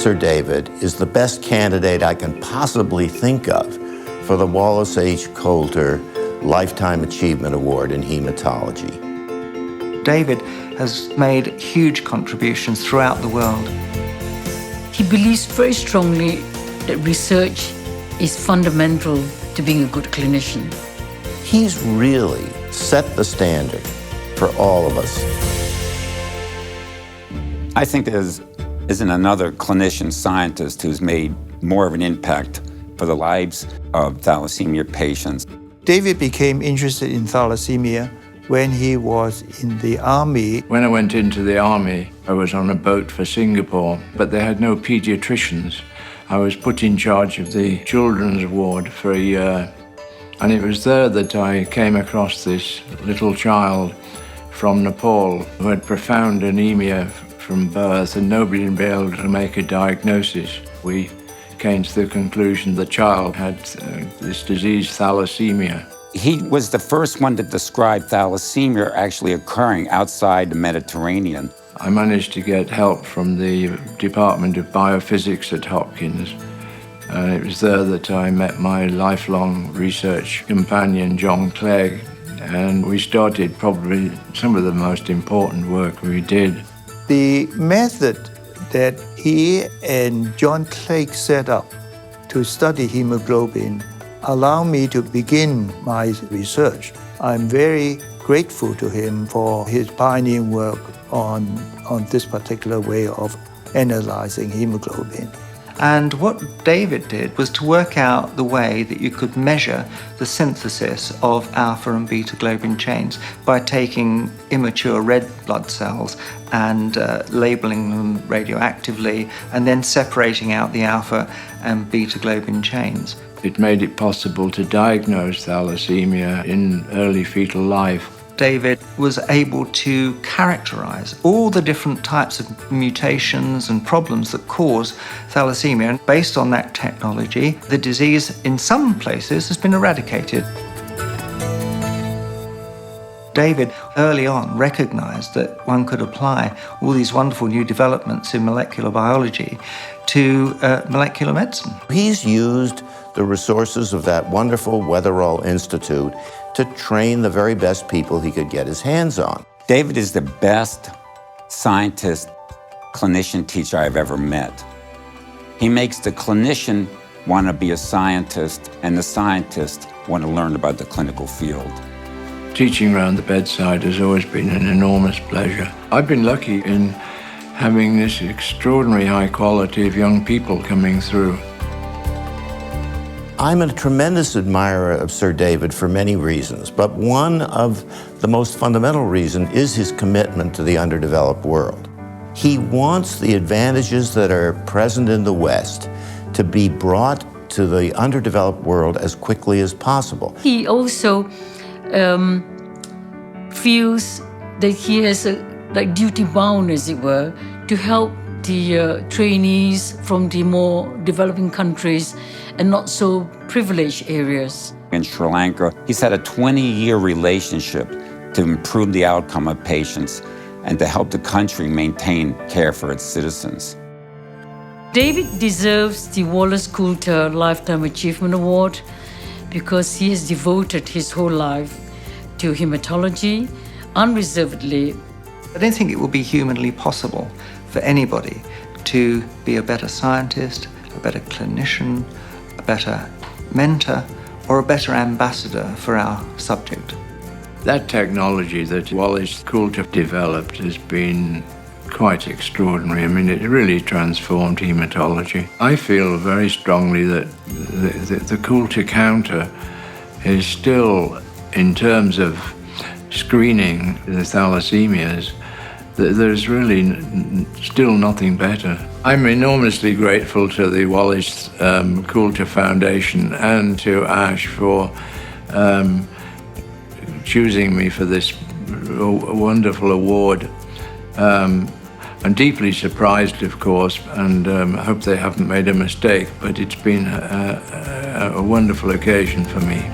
Sir David is the best candidate I can possibly think of for the Wallace H. Coulter Lifetime Achievement Award in Hematology. David has made huge contributions throughout the world. He believes very strongly that research is fundamental to being a good clinician. He's really set the standard for all of us. I think there isn't another clinician scientist who's made more of an impact for the lives of thalassemia patients. David became interested in thalassemia when he was in the army. When I went into the army, I was on a boat for Singapore, but they had no pediatricians. I was put in charge of the children's ward for a year, and it was there that I came across this little child from Nepal who had profound anemia from birth, and nobody had been able to make a diagnosis. We came to the conclusion the child had this disease, thalassemia. He was the first one to describe thalassemia actually occurring outside the Mediterranean. I managed to get help from the Department of Biophysics at Hopkins. It was there that I met my lifelong research companion, John Clegg, and we started probably some of the most important work we did. The method that he and John Clegg set up to study hemoglobin allowed me to begin my research. I'm very grateful to him for his pioneering work on this particular way of analyzing hemoglobin. And what David did was to work out the way that you could measure the synthesis of alpha and beta globin chains by taking immature red blood cells and labeling them radioactively and then separating out the alpha and beta globin chains. It made it possible to diagnose thalassemia in early fetal life. David was able to characterize all the different types of mutations and problems that cause thalassemia. And based on that technology, the disease in some places has been eradicated. David early on recognized that one could apply all these wonderful new developments in molecular biology to molecular medicine. He's used the resources of that wonderful Weatherall Institute to train the very best people he could get his hands on. David is the best scientist, clinician teacher I've ever met. He makes the clinician want to be a scientist and the scientist want to learn about the clinical field. Teaching around the bedside has always been an enormous pleasure. I've been lucky in having this extraordinary high quality of young people coming through. I'm a tremendous admirer of Sir David for many reasons, but one of the most fundamental reasons is his commitment to the underdeveloped world. He wants the advantages that are present in the West to be brought to the underdeveloped world as quickly as possible. He also feels that he has a duty bound, as it were, to help the trainees from the more developing countries and not so privileged areas. In Sri Lanka, he's had a 20-year relationship to improve the outcome of patients and to help the country maintain care for its citizens. David deserves the Wallace Coulter Lifetime Achievement Award because he has devoted his whole life to hematology unreservedly. I don't think it will be humanly possible for anybody to be a better scientist, a better clinician, a better mentor, or a better ambassador for our subject. That technology that Wallace Coulter developed has been quite extraordinary. I mean, it really transformed hematology. I feel very strongly that the Coulter counter is still, in terms of screening the thalassemias, there's really still nothing better. I'm enormously grateful to the Wallace Coulter Foundation and to Ash for choosing me for this wonderful award. I'm deeply surprised, of course, and I hope they haven't made a mistake, but it's been a wonderful occasion for me.